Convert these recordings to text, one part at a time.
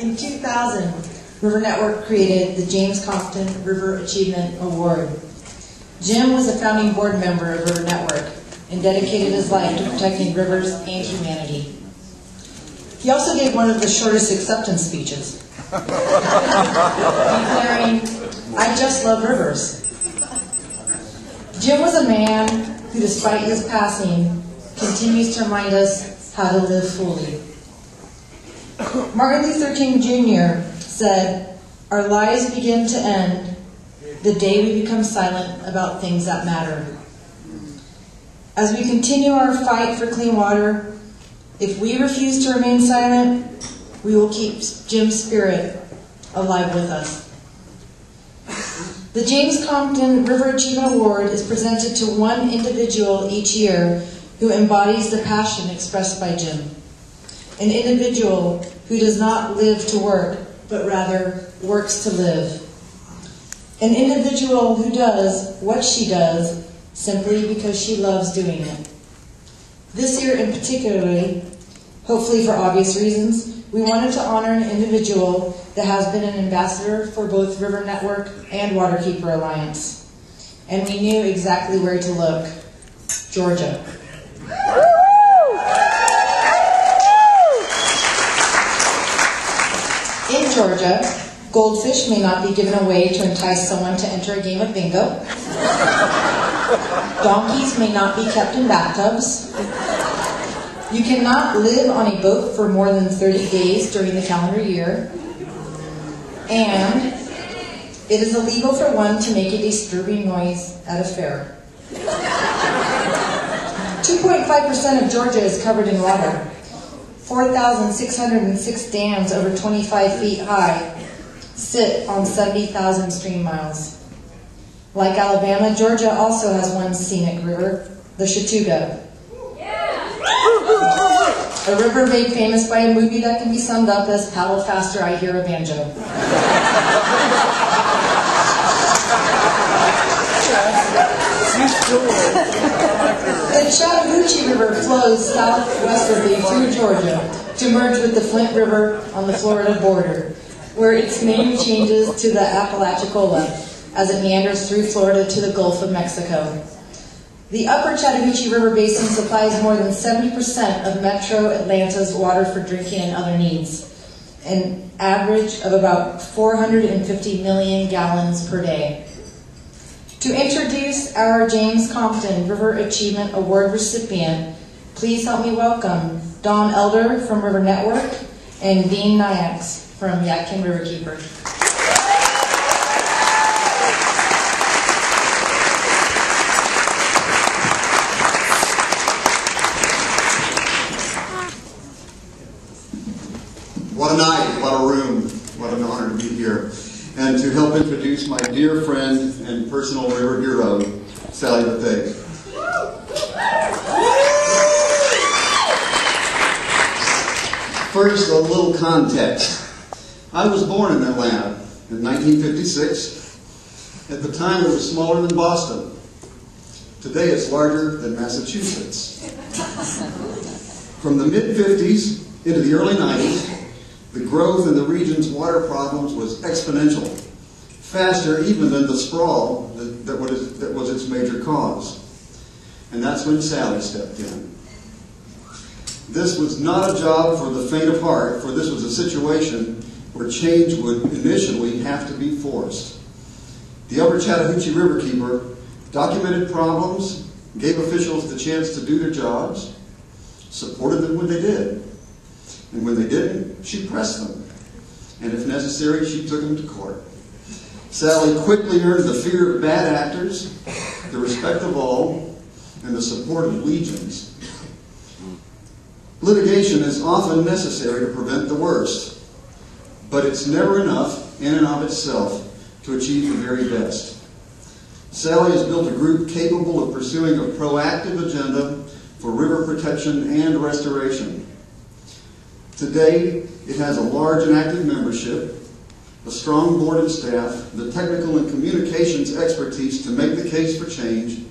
In 2000, River Network created the James Compton River Achievement Award. Jim was a founding board member of River Network and dedicated his life to protecting rivers and humanity. He also gave one of the shortest acceptance speeches, declaring, "I just love rivers." Jim was a man who, despite his passing, continues to remind us how to live fully. Martin Luther King Jr. said, "Our lives begin to end the day we become silent about things that matter." As we continue our fight for clean water, if we refuse to remain silent, we will keep Jim's spirit alive with us. The James Compton River Achievement Award is presented to one individual each year who embodies the passion expressed by Jim. An individual who does not live to work, but rather works to live. An individual who does what she does simply because she loves doing it. This year in particular, hopefully for obvious reasons, we wanted to honor an individual that has been an ambassador for both River Network and Waterkeeper Alliance. And we knew exactly where to look: Georgia. In Georgia, goldfish may not be given away to entice someone to enter a game of bingo. Donkeys may not be kept in bathtubs. You cannot live on a boat for more than 30 days during the calendar year. And it is illegal for one to make a disturbing noise at a fair. 2.5% of Georgia is covered in water. 4,606 dams over 25 feet high sit on 70,000 stream miles. Like Alabama, Georgia also has one scenic river, the Chattooga. A river made famous by a movie that can be summed up as "Paddle faster, I hear a banjo." The Chattahoochee River flows southwestwardly through Georgia to merge with the Flint River on the Florida border, where its name changes to the Apalachicola as it meanders through Florida to the Gulf of Mexico. The upper Chattahoochee River Basin supplies more than 70% of Metro Atlanta's water for drinking and other needs, an average of about 450 million gallons per day. To introduce our James Compton River Achievement Award recipient, please help me welcome Don Elder from River Network and Dean Nyax from Yadkin Riverkeeper. What a night, what a room, what an honor to be here. And to help introduce my dear friend and personal river hero, Sally Bethea. First, a little context. I was born in Atlanta in 1956. At the time, it was smaller than Boston. Today, it's larger than Massachusetts. From the mid-50s into the early 90s, the growth in the region's water problems was exponential, faster even than the sprawl that was its major cause. And that's when Sally stepped in. This was not a job for the faint of heart, for this was a situation where change would initially have to be forced. The Upper Chattahoochee Riverkeeper documented problems, gave officials the chance to do their jobs, supported them when they did. And when they didn't, she pressed them. And if necessary, she took them to court. Sally quickly earned the fear of bad actors, the respect of all, and the support of legions. Litigation is often necessary to prevent the worst, but it's never enough in and of itself to achieve the very best. Sally has built a group capable of pursuing a proactive agenda for river protection and restoration. Today, it has a large and active membership, a strong board and staff, the technical and communications expertise to make the case for change,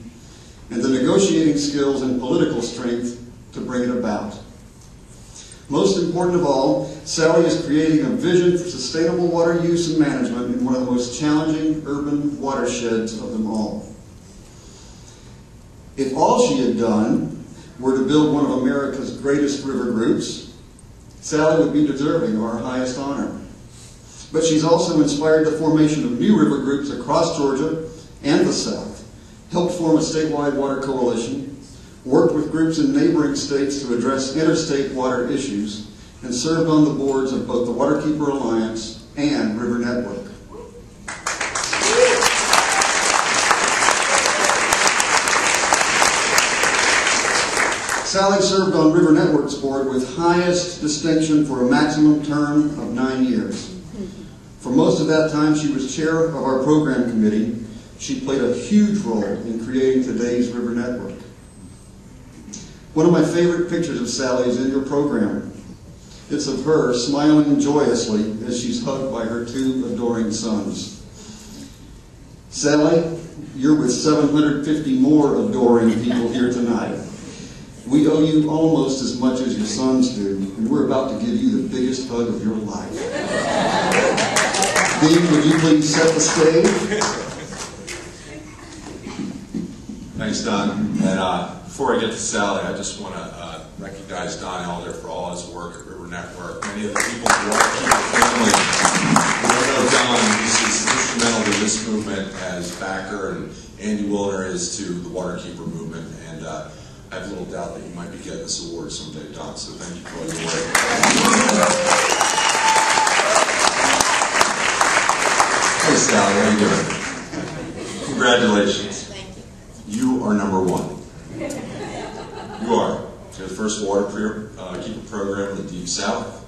and the negotiating skills and political strength to bring it about. Most important of all, Sally is creating a vision for sustainable water use and management in one of the most challenging urban watersheds of them all. If all she had done were to build one of America's greatest river groups, Sally would be deserving of our highest honor. But she's also inspired the formation of new river groups across Georgia and the South, helped form a statewide water coalition, worked with groups in neighboring states to address interstate water issues, and served on the boards of both the Waterkeeper Alliance and River Network. Sally served on River Network's board with highest distinction for a maximum term of 9 years. For most of that time, she was chair of our program committee. She played a huge role in creating today's River Network. One of my favorite pictures of Sally is in your program. It's of her smiling joyously as she's hugged by her 2 adoring sons. Sally, you're with 750 more adoring people here tonight. We owe you almost as much as your sons do, and we're about to give you the biggest hug of your life. Dean, would you please set the stage? Thanks, Don. And before I get to Sally, I just want to recognize Don Elder for all his work at River Network. Many of the people in the Waterkeeper family know Don. He's instrumental to this movement as backer, and Andy Wilner is to the Waterkeeper movement. And I have little doubt that you might be getting this award someday, Don, so thank you for all your work. Hey, Sally, how you doing? Congratulations. Thank you. You are number 1. You are. You're the first water keeper program in the Deep South.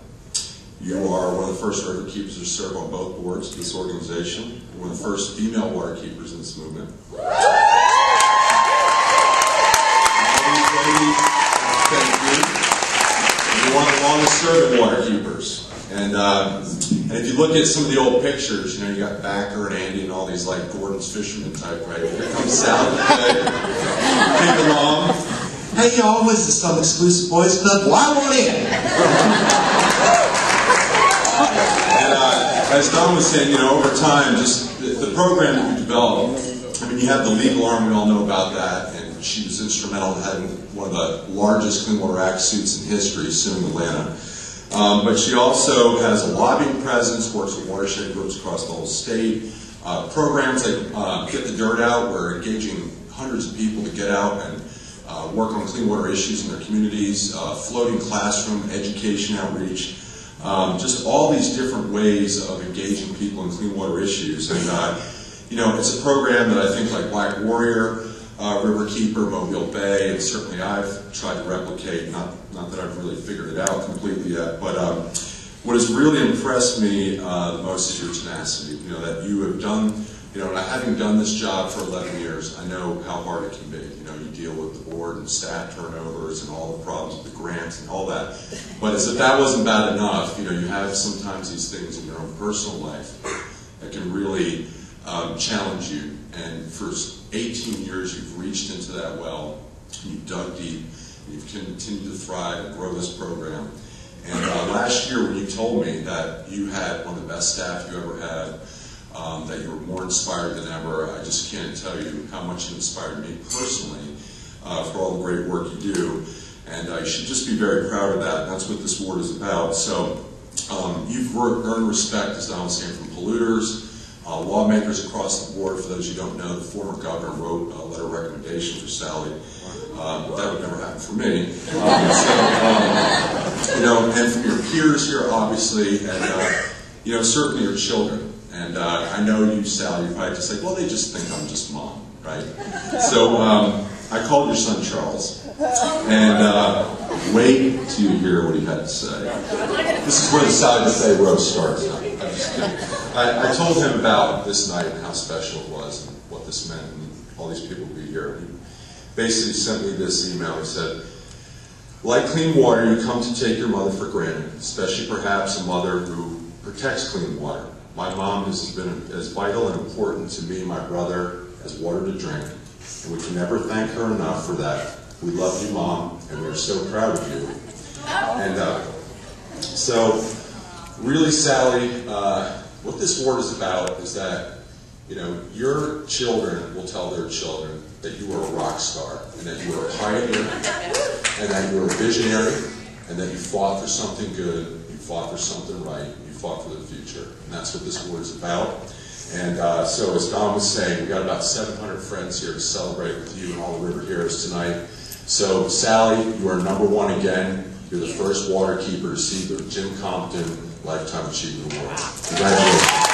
You are one of the first river keepers to serve on both boards of this organization. You're one of the first female water keepers in this movement. Thank you. You're one of the longest serving water keepers. And if you look at some of the old pictures, you know, you got Backer and Andy and all these like Gordon's Fisherman type, right? Here comes Sally today. Ping along. Hey y'all, this is some exclusive boys club. Well, I want in. And as Don was saying, you know, over time, just the program that you developed, I mean, you have the legal arm, we all know about that, and she was instrumental in having one of the largest Clean Water Act suits in history, suing Atlanta. But she also has a lobbying presence, works with watershed groups across the whole state. Programs like Get the Dirt Out, we're engaging hundreds of people to get out and work on clean water issues in their communities, floating classroom, education outreach, just all these different ways of engaging people in clean water issues. And you know, it's a program that I think like Black Warrior, Riverkeeper, Mobile Bay, and certainly I've tried to replicate, not that I've really figured it out completely yet, but what has really impressed me the most is your tenacity. You know, that you have done, you know, having done this job for 11 years, I know how hard it can be. You know, you deal with the board and staff turnovers and all the problems with the grants and all that. But as if that wasn't bad enough, you know, you have sometimes these things in your own personal life that can really challenge you. And for 18 years, you've reached into that well, you've dug deep, and you've continued to thrive and grow this program. And last year, when you told me that you had one of the best staff you ever had, that you were more inspired than ever, I just can't tell you how much it inspired me personally for all the great work you do. And you should just be very proud of that. And that's what this award is about. So you've earned respect, as Don was saying, from polluters, lawmakers across the board. For those who don't know, the former governor wrote a letter of recommendation for Sally. But that would never happen for me. You know, and from your peers here, obviously, and you know, certainly your children. And I know you, Sally, you probably just say, well, they just think I'm just mom, right? So I called your son Charles, and wait till you hear what he had to say. This is where the Sally Bethea roast starts. I'm just kidding. I told him about this night and how special it was and what this meant and all these people would be here. He basically sent me this email. He said, like clean water, you come to take your mother for granted, especially perhaps a mother who protects clean water. My mom has been as vital and important to me and my brother as water to drink, and we can never thank her enough for that. We love you, Mom, and we're so proud of you. And so really, Sally, what this ward is about is that, you know, your children will tell their children that you are a rock star, and that you are a pioneer, and that you are a visionary, and that you fought for something good, you fought for something right, you fought for the future. And that's what this ward is about. And so as Don was saying, we've got about 700 friends here to celebrate with you and all the River Heroes tonight. So Sally, you are #1 again. You're the first water keeper to receive the Jim Compton Lifetime Achievement Award. Congratulations.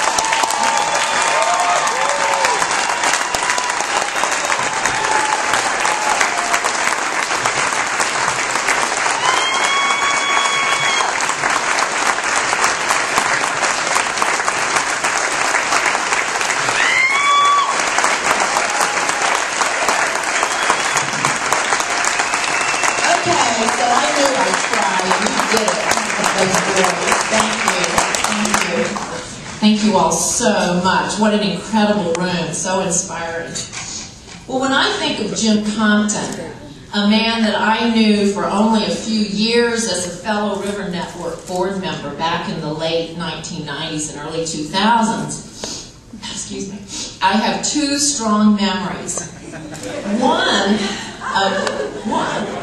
Thank you all so much. What an incredible room, so inspiring. Well, when I think of Jim Compton, a man that I knew for only a few years as a fellow River Network board member back in the late 1990s and early 2000s, excuse me, I have two strong memories. One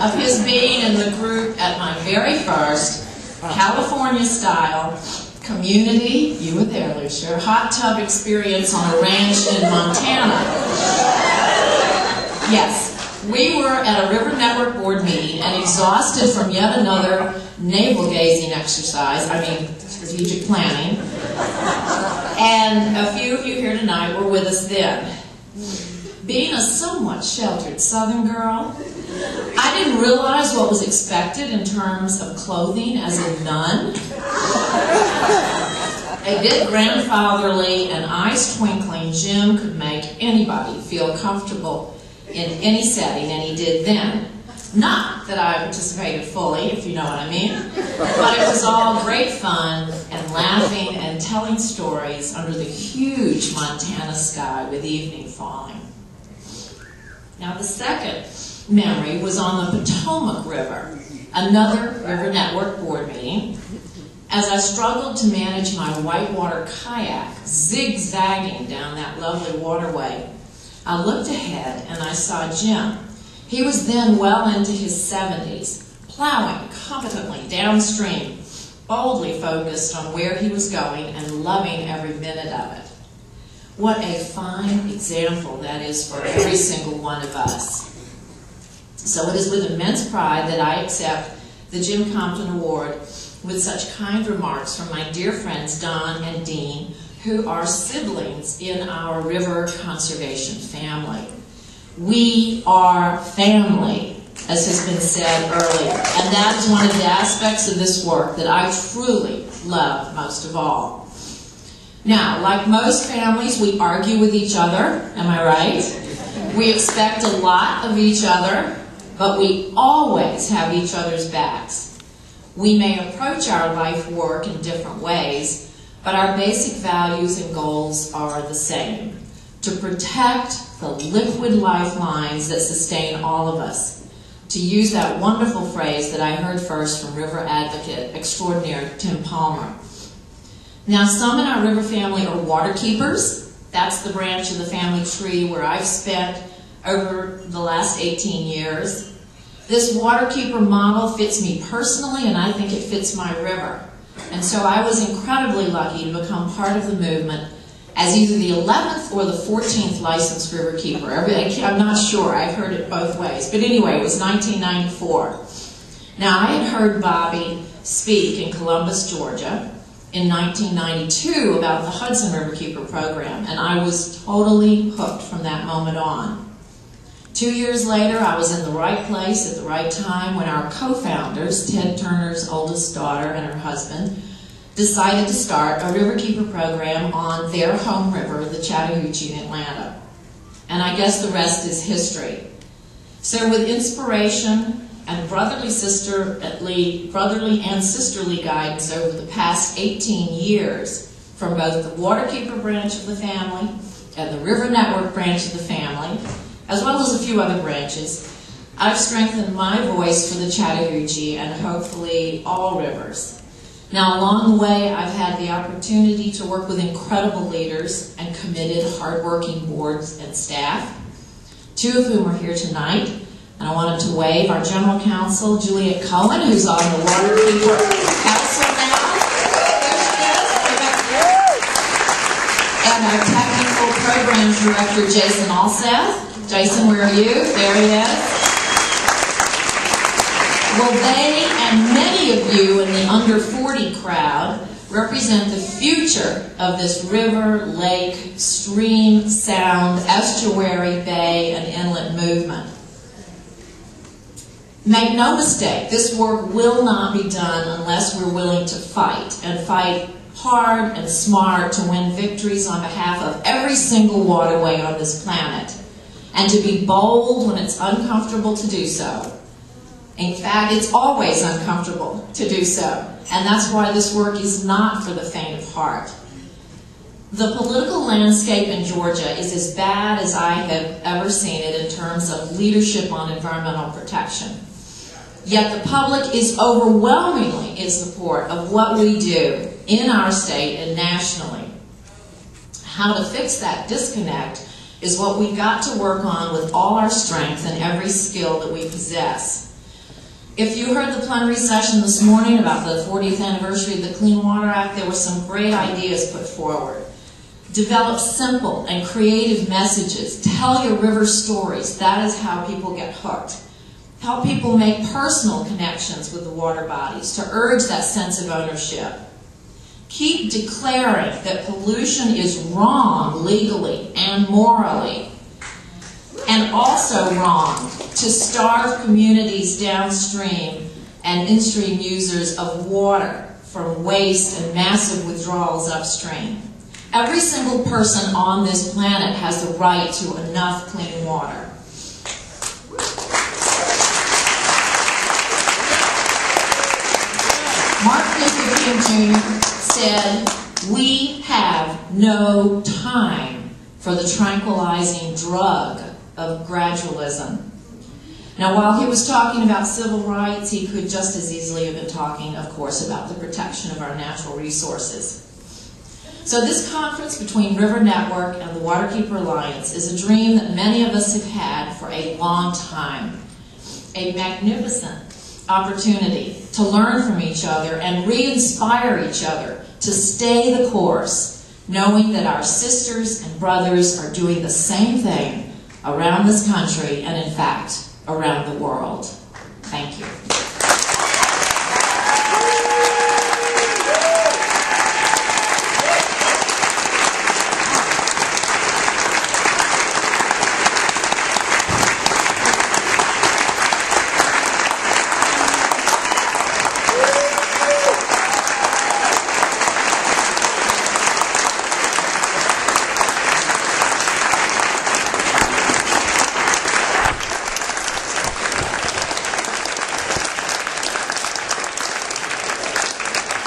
of his being in the group at my very first California-style community, you were there, Lucia, hot tub experience on a ranch in Montana. Yes, we were at a River Network board meeting and exhausted from yet another navel-gazing exercise, strategic planning. And a few of you here tonight were with us then. Being a somewhat sheltered Southern girl, I didn't realize what was expected in terms of clothing as a nun. A bit grandfatherly and eyes twinkling, Jim could make anybody feel comfortable in any setting, and he did then. Not that I participated fully, if you know what I mean, but it was all great fun and laughing and telling stories under the huge Montana sky with evening falling. Now the second memory was on the Potomac River, another River Network board meeting. As I struggled to manage my whitewater kayak, zigzagging down that lovely waterway, I looked ahead and I saw Jim. He was then well into his 70s, plowing competently downstream, boldly focused on where he was going and loving every minute of it. What a fine example that is for every single one of us. So it is with immense pride that I accept the Jim Compton Award with such kind remarks from my dear friends Don and Dean, who are siblings in our river conservation family. We are family, as has been said earlier, and that is one of the aspects of this work that I truly love most of all. Now, like most families, we argue with each other, am I right? We expect a lot of each other, but we always have each other's backs. We may approach our life work in different ways, but our basic values and goals are the same: to protect the liquid lifelines that sustain all of us. To use that wonderful phrase that I heard first from River Advocate extraordinaire Tim Palmer. Now, some in our river family are water keepers. That's the branch of the family tree where I've spent over the last 18 years. This waterkeeper model fits me personally, and I think it fits my river. And so I was incredibly lucky to become part of the movement as either the 11th or the 14th licensed riverkeeper. I'm not sure, I've heard it both ways. But anyway, it was 1994. Now, I had heard Bobby speak in Columbus, Georgia in 1992 about the Hudson Riverkeeper program, and I was totally hooked from that moment on. 2 years later, I was in the right place at the right time when our co-founders, Ted Turner's oldest daughter and her husband, decided to start a riverkeeper program on their home river, the Chattahoochee in Atlanta. And I guess the rest is history. So with inspiration and brotherly and sisterly guidance over the past 18 years from both the waterkeeper branch of the family and the River Network branch of the family, as well as a few other branches, I've strengthened my voice for the Chattahoochee and hopefully all rivers. Now, along the way, I've had the opportunity to work with incredible leaders and committed, hardworking boards and staff, two of whom are here tonight. And I wanted to wave our General Counsel, Juliet Cohen, who's on the Waterkeeper Council now. And our Technical Programs Director, Jason Alseth. Jason, where are you? There he is. Well, they and many of you in the under 40 crowd represent the future of this river, lake, stream, sound, estuary, bay, and inlet movement. Make no mistake, this work will not be done unless we're willing to fight, and fight hard and smart to win victories on behalf of every single waterway on this planet, and to be bold when it's uncomfortable to do so. In fact, it's always uncomfortable to do so, and that's why this work is not for the faint of heart. The political landscape in Georgia is as bad as I have ever seen it in terms of leadership on environmental protection. Yet the public is overwhelmingly in support of what we do in our state and nationally. How to fix that disconnect is what we've got to work on with all our strength and every skill that we possess. If you heard the plenary session this morning about the 40th anniversary of the Clean Water Act, there were some great ideas put forward. Develop simple and creative messages. Tell your river stories. That is how people get hooked. Help people make personal connections with the water bodies to urge that sense of ownership. Keep declaring that pollution is wrong legally and morally, and also wrong to starve communities downstream and in-stream users of water from waste and massive withdrawals upstream. Every single person on this planet has the right to enough clean water. Martin Luther King Jr. said, "We have no time for the tranquilizing drug of gradualism." Now, while he was talking about civil rights, he could just as easily have been talking, of course, about the protection of our natural resources. So this conference between River Network and the Waterkeeper Alliance is a dream that many of us have had for a long time. A magnificent opportunity to learn from each other and re-inspire each other to stay the course, knowing that our sisters and brothers are doing the same thing around this country and, in fact, around the world. Thank you.